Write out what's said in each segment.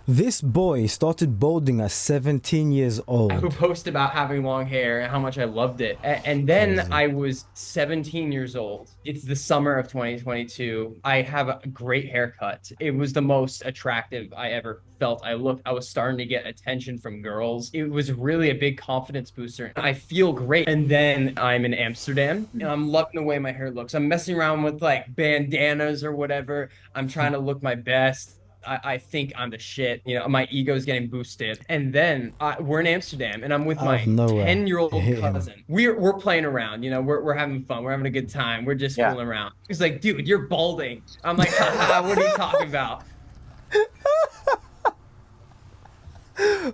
This boy started balding at 17 years I would old. post about having long hair and how much I loved it. And then Crazy. I was 17 years old. It's the summer of 2022. I have a great haircut. It was the most attractive I ever felt. I was starting to get attention from girls. It was really a big confidence booster. I feel great. And then I'm in Amsterdam and I'm loving the way my hair looks. I'm messing around with like bandanas or whatever. I'm trying to look my best. I think I'm the shit. You know, my ego's getting boosted. And then we're in Amsterdam and I'm with Out of my nowhere, it 10-year-old hit him. cousin. We're playing around, you know, we're having fun. We're having a good time. We're just Yeah. fooling around. He's like, dude, you're balding. I'm like, haha, what are you talking about?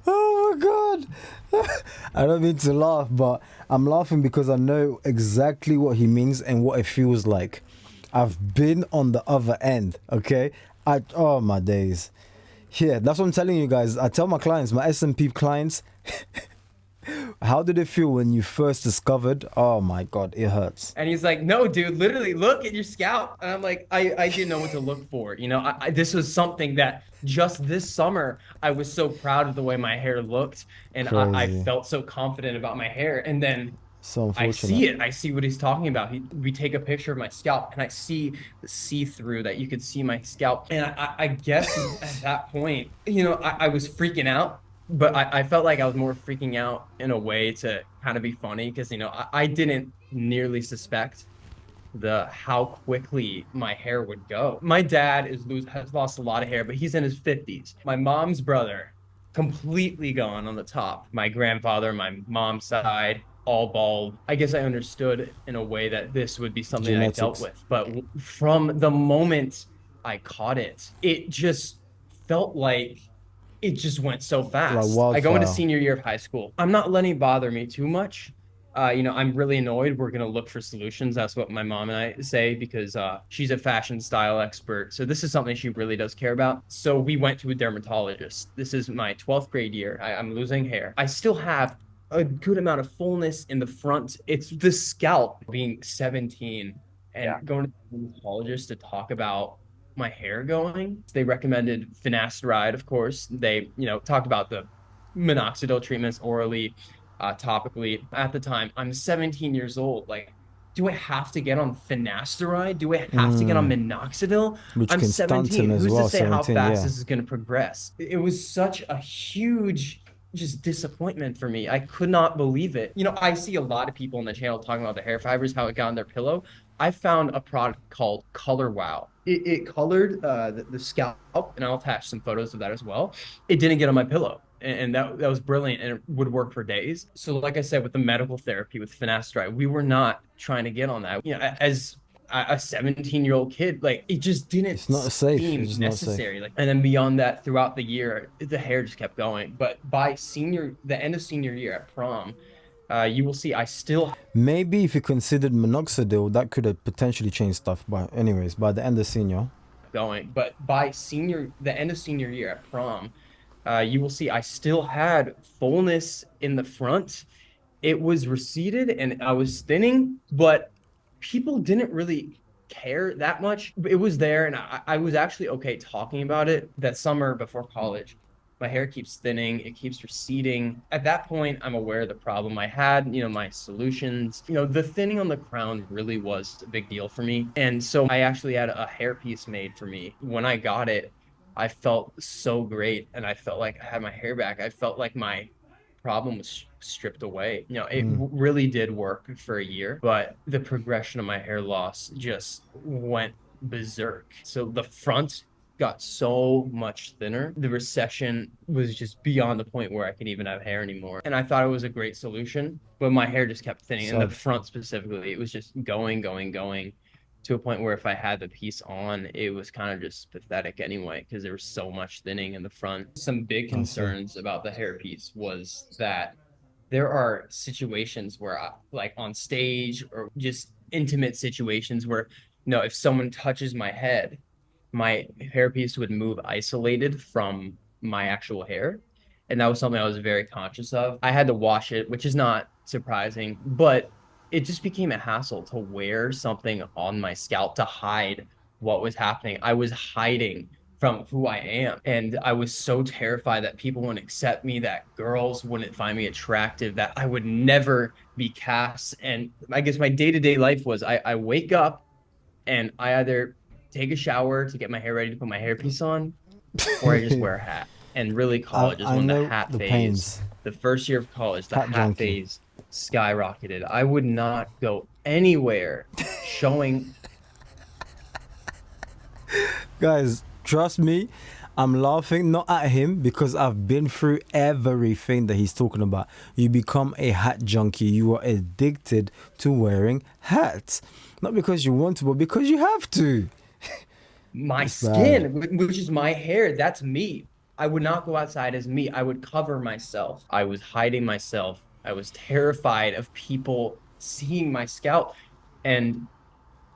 Oh my god! I don't mean to laugh, but I'm laughing because I know exactly what he means and what it feels like. I've been on the other end, okay? Oh my days. Yeah, that's what I'm telling you guys. I tell my clients, my S&P clients, how did it feel when you first discovered? Oh my god, it hurts. And he's like, no, dude, literally look at your scalp. And I'm like, I didn't know what to look for. You know, this was something that just this summer, I was so proud of the way my hair looked. And I Crazy. felt so confident about my hair. And then So I unfortunate. see it. I see what he's talking about. We take a picture of my scalp and I see the see-through that you could see my scalp. And I guess at that point, you know, I was freaking out, but I felt like I was more freaking out in a way to kind of be funny because, you know, I didn't nearly suspect the how quickly my hair would go. My dad has lost a lot of hair, but he's in his 50s. My mom's brother, completely gone on the top. My grandfather, my mom's side, all bald. I guess I understood in a way that this would be something I dealt Genetics. with. But from the moment I caught it, it just felt like it just went so Like fast. I go into wildfire. senior year of high school. I'm not letting it bother me too much. You know, I'm really annoyed. We're gonna look for solutions. That's what my mom and I say because she's a fashion style expert. So this is something she really does care about. So we went to a dermatologist. This is my 12th grade year. I'm losing hair. I still have a good amount of fullness in the front. It's the scalp being 17 Yeah. and going to the dermatologist to talk about my hair going. They recommended finasteride, of course. They, you know, talked about the minoxidil treatments orally, topically. At the time, I'm 17 years old. Like, do I have to get on finasteride? Do I have to get on Mm, minoxidil? which I'm can stunt 17. him as Who's to well, say how 17, fast yeah. this is going to progress? It was such a huge just disappointment for me. I could not believe it. You know, I see a lot of people on the channel talking about the hair fibers, how it got on their pillow. I found a product called Color Wow. It colored the scalp, and I'll attach some photos of that as well. It didn't get on my pillow, and that was brilliant, and it would work for days. So, like I said, with the medical therapy with finasteride, we were not trying to get on that. You know, as a 17-year-old kid, like it just didn't It's not safe. It's seem just not safe. necessary. Like, and then beyond that, throughout the year, the hair just kept going. But by the end of senior year at prom, you will see I still Maybe if you considered minoxidil, that could have potentially changed stuff. But anyways, by the end of senior, going. But by the end of senior year at prom, you will see I still had fullness in the front. It was receded and I was thinning, but people didn't really care that much. It was there, and I was actually okay talking about it that summer before college. My hair keeps thinning, it keeps receding. At that point, I'm aware of the problem I had, you know, my solutions. You know, the thinning on the crown really was a big deal for me. And so I actually had a hair piece made for me. When I got it, I felt so great and I felt like I had my hair back. I felt like my problem was stripped away. You know, it really did work for a year, but the progression of my hair loss just went berserk. So the front got so much thinner. The recession was just beyond the point where I could even have hair anymore. And I thought it was a great solution, but my hair just kept thinning. And the sad. front specifically, it was just going to a point where if I had the piece on, it was kind of just pathetic anyway, because there was so much thinning in the front. Some big I see. concerns about the hairpiece was that there are situations where, like on stage or just intimate situations where, you know, if someone touches my head, my hairpiece would move isolated from my actual hair. And that was something I was very conscious of. I had to wash it, which is not surprising, but it just became a hassle to wear something on my scalp to hide what was happening. I was hiding from who I am. And I was so terrified that people wouldn't accept me, that girls wouldn't find me attractive, that I would never be cast. And I guess my day-to-day life was I wake up and I either take a shower to get my hair ready to put my hairpiece on, or I just wear a hat. And really, college is I when the know hat the phase, pains. the first year of college, the Hat hat junkie. phase skyrocketed. I would not go anywhere showing. Guys, trust me, I'm laughing not at him because I've been through everything that he's talking about. You become a hat junkie. You are addicted to wearing hats. Not because you want to, but because you have to. My It's bad. skin, which is my hair, that's me. I would not go outside as me. I would cover myself. I was hiding myself. I was terrified of people seeing my scalp. And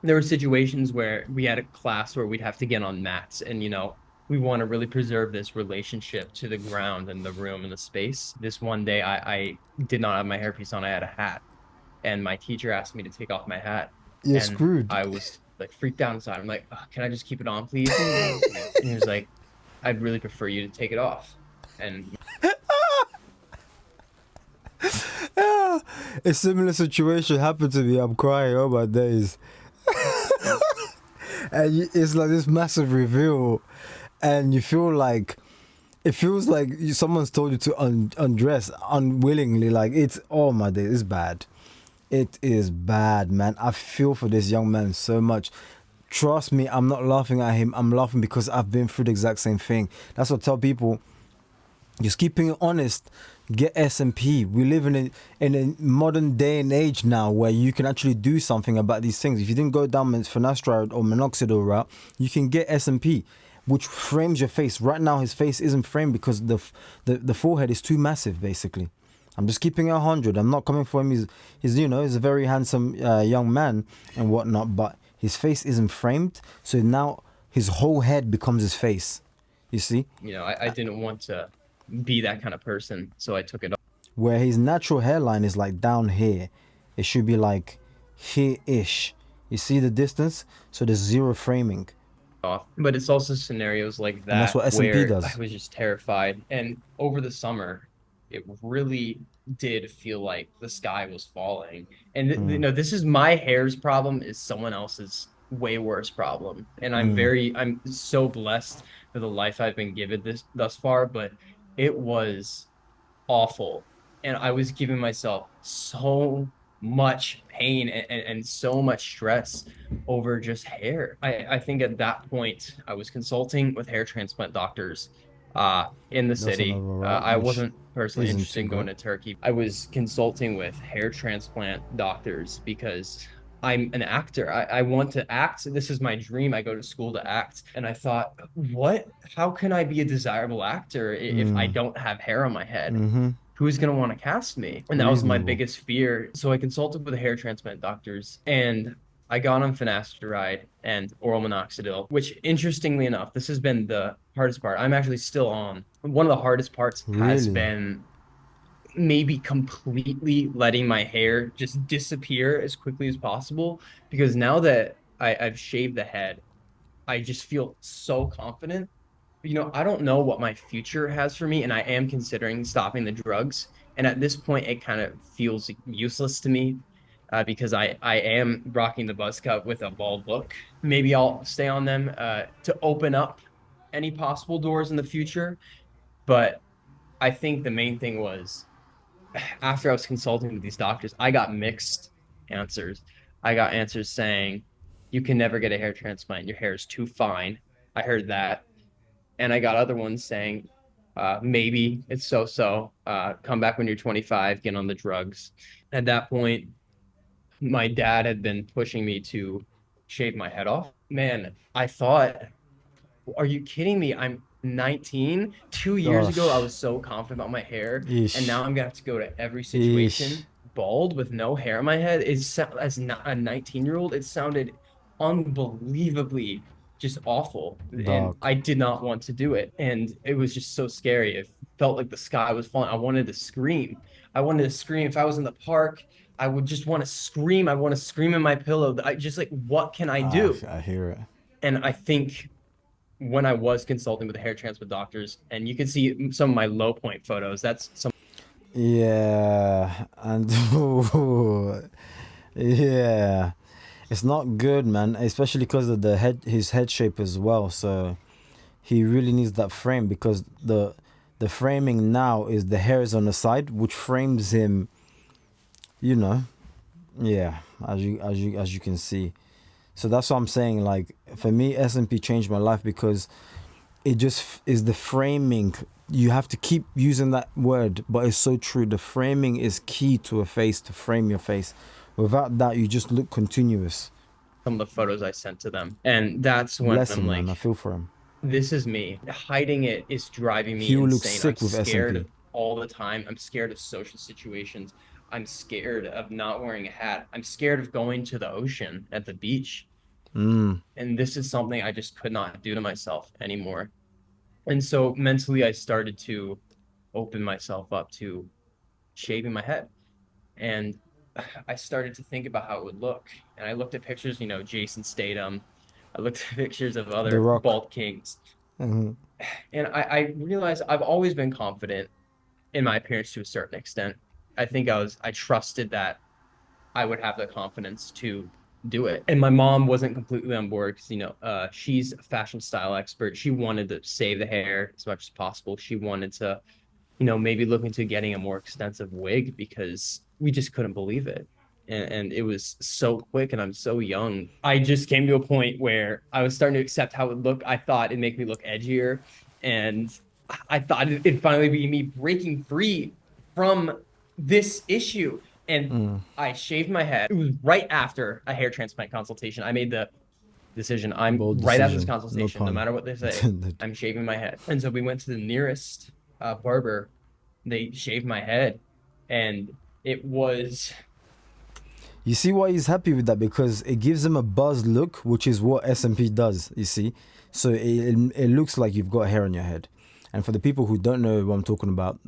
there were situations where we had a class where we'd have to get on mats and, we want to really preserve this relationship to the ground and the room and the space. This one day I did not have my hairpiece on. I had a hat, and my teacher asked me to take off my hat, You're and screwed. I was like freaked out inside. I'm like, can I just keep it on, please? And he was like, I'd really prefer you to take it off. And Ah, a similar situation happened to me. I'm crying. Oh my days. And it's like this massive reveal, and you feel like it feels like someone's told you to undress unwillingly. Like it's oh my days, it's bad. It is bad, man. I feel for this young man so much. Trust me, I'm not laughing at him. I'm laughing because I've been through the exact same thing. That's what I tell people. Just keeping it honest. Get SMP. We live in a modern day and age now where you can actually do something about these things. If you didn't go down finasteride or minoxidil route, you can get SMP, which frames your face. Right now, his face isn't framed because the forehead is too massive. Basically, I'm just keeping it 100. I'm not coming for him. He's a very handsome young man and whatnot, but his face isn't framed. So now his whole head becomes his face. You see? I didn't want to be that kind of person, so I took it Where his natural hairline is like down here, it should be like here-ish. You see the distance? So there's zero framing. off. But it's also scenarios like And that's that what SMP where I does. was just terrified. And over the summer, it really did feel like the sky was falling. And this is my hair's problem is someone else's way worse problem. And I'm so blessed for the life I've been given this thus far, but it was awful. And I was giving myself so much pain and so much stress over just hair. I think at that point, I was consulting with hair transplant doctors in the That's another city. route, I which wasn't personally isn't interested too in going great. to Turkey. I was consulting with hair transplant doctors because I'm an actor. I want to act. This is my dream. I go to school to act. And I thought, how can I be a desirable actor if I don't have hair on my head? Mm-hmm. Who's going to want to cast me? And that was my Reasonable. biggest fear. So I consulted with the hair transplant doctors, and I got on finasteride and oral minoxidil, which interestingly enough, this has been the hardest part. I'm actually still on. One of the hardest parts has Really? been maybe completely letting my hair just disappear as quickly as possible, because now that I've shaved the head, I just feel so confident. I don't know what my future has for me, and I am considering stopping the drugs. And at this point, it kind of feels useless to me because I am rocking the buzz cut with a bald look. Maybe I'll stay on them to open up any possible doors in the future. But I think the main thing was after I was consulting with these doctors, I got mixed answers. I got answers saying, you can never get a hair transplant. Your hair is too fine. I heard that. And I got other ones saying, maybe it's so-so. Come back when you're 25, get on the drugs. At that point, my dad had been pushing me to shave my head off. Man, I thought, are you kidding me? I'm 19. 2 years ago, I Gosh. was so confident about my hair, and Ish. now I'm gonna have to go to every Ish. situation bald with no hair on my head. As not a 19-year-old, it sounded unbelievably just awful, and Dark. I did not want to do it, and it was just so scary. It felt like the sky was falling. I wanted to scream. I wanted to scream. If I was in the park, I would just want to scream. I want to scream in my pillow. I just like, what can I Ah, do? I hear it. And I think when I was consulting with the hair transplant doctors, and you can see some of my low point photos. That's some Yeah, and yeah, it's not good, man. Especially because of the head, his head shape as well. So he really needs that frame because the framing now is the hairs on the side, which frames him. You know, yeah, as you can see. So that's what I'm saying. Like for me, SMP changed my life because it just is the framing. You have to keep using that word, but it's so true. The framing is key to a face, to frame your face. Without that, you just look continuous. of the photos I sent to them, and that's when Bless I'm him, man. I like, feel for him. this is me. Hiding it is driving me He will look insane. I'm sick with SMP. scared all the time. I'm scared of social situations. I'm scared of not wearing a hat. I'm scared of going to the ocean at the beach. Mm, And this is something I just could not do to myself anymore. And so mentally, I started to open myself up to shaving my head. And I started to think about how it would look. And I looked at pictures, Jason Statham. I looked at pictures of the other Rock. bald kings. Hmm. And I realized I've always been confident in my appearance to a certain extent. I trusted that I would have the confidence to do it. And my mom wasn't completely on board because, she's a fashion style expert. She wanted to save the hair as much as possible. She wanted to, maybe look into getting a more extensive wig because we just couldn't believe it. And it was so quick and I'm so young. I just came to a point where I was starting to accept how it would look. I thought it'd make me look edgier. And I thought it'd finally be me breaking free from this issue. And Mm, I shaved my head. It was right after a hair transplant consultation. I made the decision. I'm bold right after this decision. No consultation, no pun. matter what they say, I'm shaving my head. And so we went to the nearest barber. They shaved my head, and it was You see why he's happy with that? Because it gives him a buzz look, which is what SMP does, you see? So it looks like you've got hair on your head. And for the people who don't know what I'm talking about,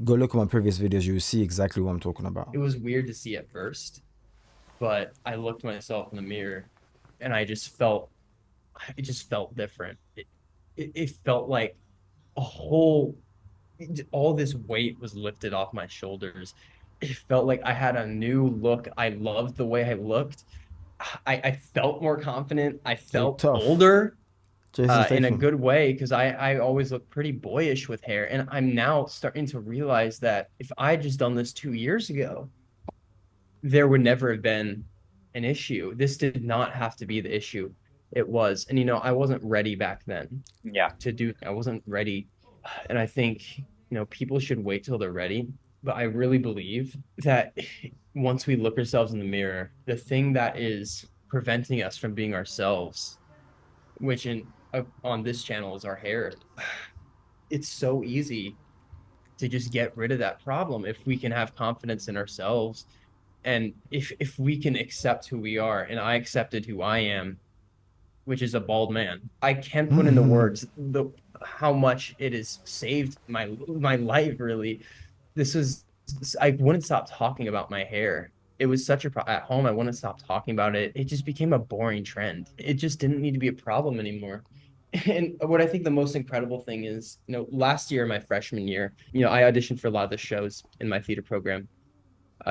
go look at my previous videos. You will see exactly what I'm talking about. it was weird to see at first, but I looked myself in the mirror, and it just felt different. It felt like a whole all this weight was lifted off my shoulders. It felt like I had a new look. I loved the way I looked. I felt more confident. I You look felt tough. older Jason in a Statham. good way because I always look pretty boyish with hair. And I'm now starting to realize that if I had just done this 2 years ago, there would never have been an issue. This did not have to be the issue. It was. And, I wasn't ready back then Yeah. I wasn't ready. And I think, people should wait till they're ready. But I really believe that once we look ourselves in the mirror, the thing that is preventing us from being ourselves, which on this channel is our hair, it's so easy to just get rid of that problem if we can have confidence in ourselves and if we can accept who we are. And I accepted who I am, which is a bald man. I can't put into words the how much it has saved my life. Really, this was I wouldn't stop talking about my hair. It was such at home. I wouldn't stop talking about it. It just became a boring trend. It just didn't need to be a problem anymore. And what I think the most incredible thing is, last year, my freshman year, I auditioned for a lot of the shows in my theater program.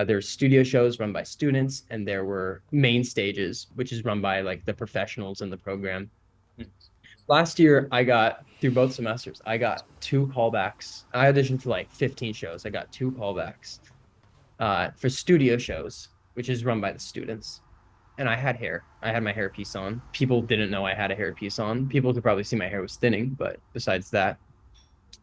There's studio shows run by students, and there were main stages, which is run by like the professionals in the program. Last year, I got through both semesters, I got two callbacks. I auditioned for like 15 shows. I got two callbacks for studio shows, which is run by the students. And I had hair. I had my hairpiece on. People didn't know I had a hairpiece on. People could probably see my hair was thinning, but besides that,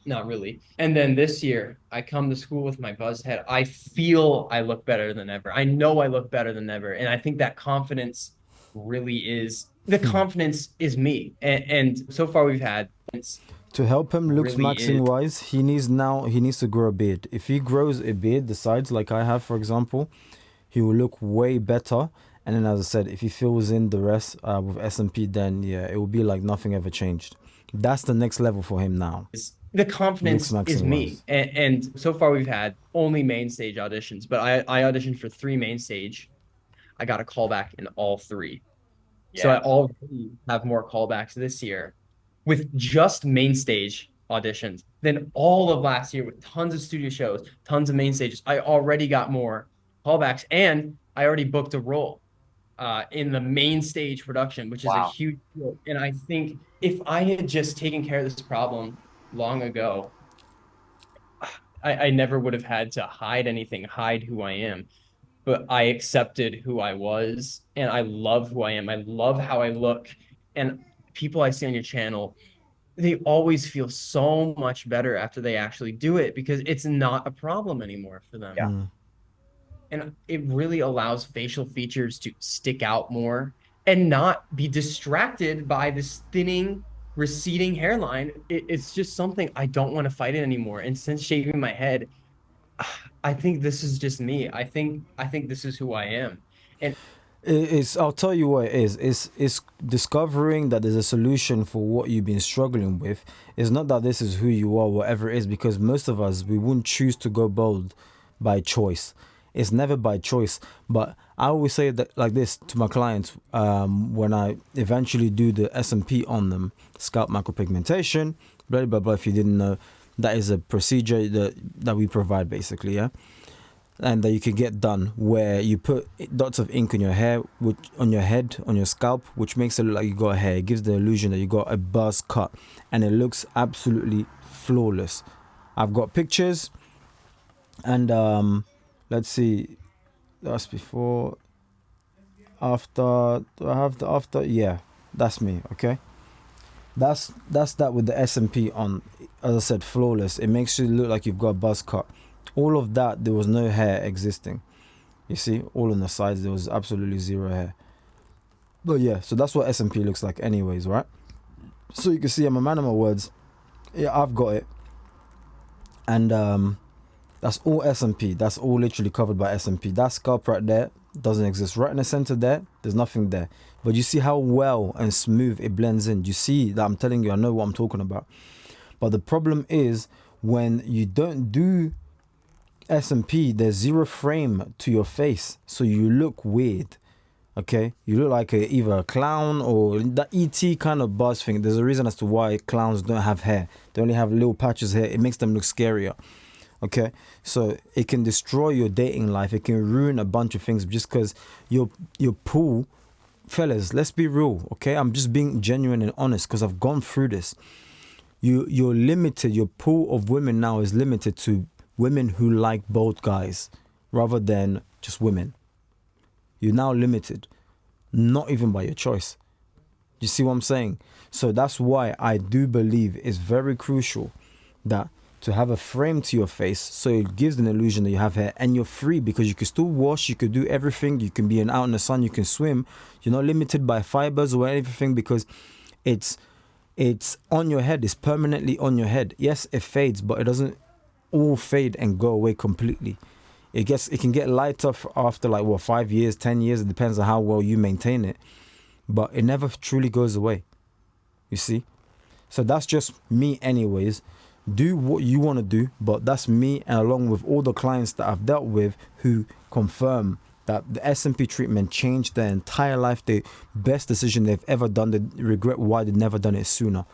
not really. And then this year, I come to school with my buzzed head. I feel I look better than ever. I know I look better than ever. And I think that confidence really is the confidence is me. And so far we've had it's To help him looks really maxing is wise, he needs to grow a beard. If he grows a beard, the sides like I have, for example, he will look way better. And then, as I said, if he fills in the rest with SMP, then yeah, it will be like nothing ever changed. That's the next level for him now. the Looks confidence is maxing me. wise. And so far we've had only main stage auditions, but I auditioned for three main stage. I got a callback in all three. So I Yeah. already have more callbacks this year with just main stage auditions than all of last year with tons of studio shows, tons of main stages. I already got more callbacks and I already booked a role in the main stage production, which is a Wow. huge deal. And I think if I had just taken care of this problem long ago, I never would have had to hide anything, hide who I am. But I accepted who I was and I love who I am. I love how I look. And people I see on your channel, they always feel so much better after they actually do it because it's not a problem anymore for them. Yeah. And it really allows facial features to stick out more and not be distracted by this thinning, receding hairline. It's just something I don't want to fight it anymore. And since shaving my head, I think this is just me. I think this is who I am. And It's, I'll tell you what it is. It's discovering that there's a solution for what you've been struggling with. It's not that this is who you are, whatever it is, because most of us, we wouldn't choose to go bald by choice. It's never by choice. But I always say that like this to my clients when I eventually do the SMP on them, scalp micropigmentation, blah blah blah. If you didn't know, that is a procedure that we provide basically, yeah, and that you can get done where you put dots of ink on your hair, which on your head, on your scalp, which makes it look like you got hair. It gives the illusion that you got a buzz cut, and it looks absolutely flawless. I've got pictures, and let's see, that's before, after. Do I have the after? Yeah, that's me. Okay, that's that with the SMP on. As I said, flawless. It makes you look like you've got a buzz cut. All of that, there was no hair existing. You see, all on the sides, there was absolutely zero hair. But yeah, so that's what SMP looks like anyways, right? So you can see I'm a man of my words. Yeah, I've got it. And that's all SMP. That's all literally covered by SMP. That scalp right there doesn't exist. Right in the center there, there's nothing there. But you see how well and smooth it blends in. You see that I'm telling you, I know what I'm talking about. But the problem is when you don't do SMP, there's zero frame to your face, so you look weird. Okay, you look like either a clown or the ET kind of buzz thing. There's a reason as to why clowns don't have hair. They only have little patches here. It makes them look scarier. Okay, so it can destroy your dating life. It can ruin a bunch of things just because your pool, fellas. Let's be real. Okay, I'm just being genuine and honest because I've gone through this. You're limited. Your pool of women now is limited to women who like both guys rather than just women. You're now limited, not even by your choice. You see what I'm saying? So that's why I do believe it's very crucial that to have a frame to your face, so it gives an illusion that you have hair and you're free because you can still wash, you could do everything, you can be out in the sun, you can swim. You're not limited by fibers or anything because it's on your head. It's permanently on your head. Yes, it fades, but it doesn't all fade and go away completely. It can get lighter after like 5 years, 10 years. It depends on how well you maintain it, but it never truly goes away. You see? So that's just me anyways. Do what you want to do, but that's me, and along with all the clients that I've dealt with who confirm that the SMP treatment changed their entire life. The best decision they've ever done. They regret why they've never done it sooner.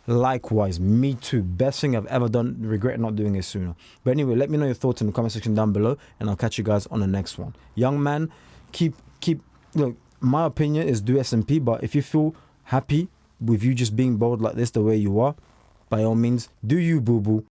Likewise, me too. Best thing I've ever done. Regret not doing it sooner. But anyway, let me know your thoughts in the comment section down below, and I'll catch you guys on the next one. Young man, keep. Look, my opinion is do SMP, but if you feel happy with you just being bold like this the way you are, by all means, do you, boo boo.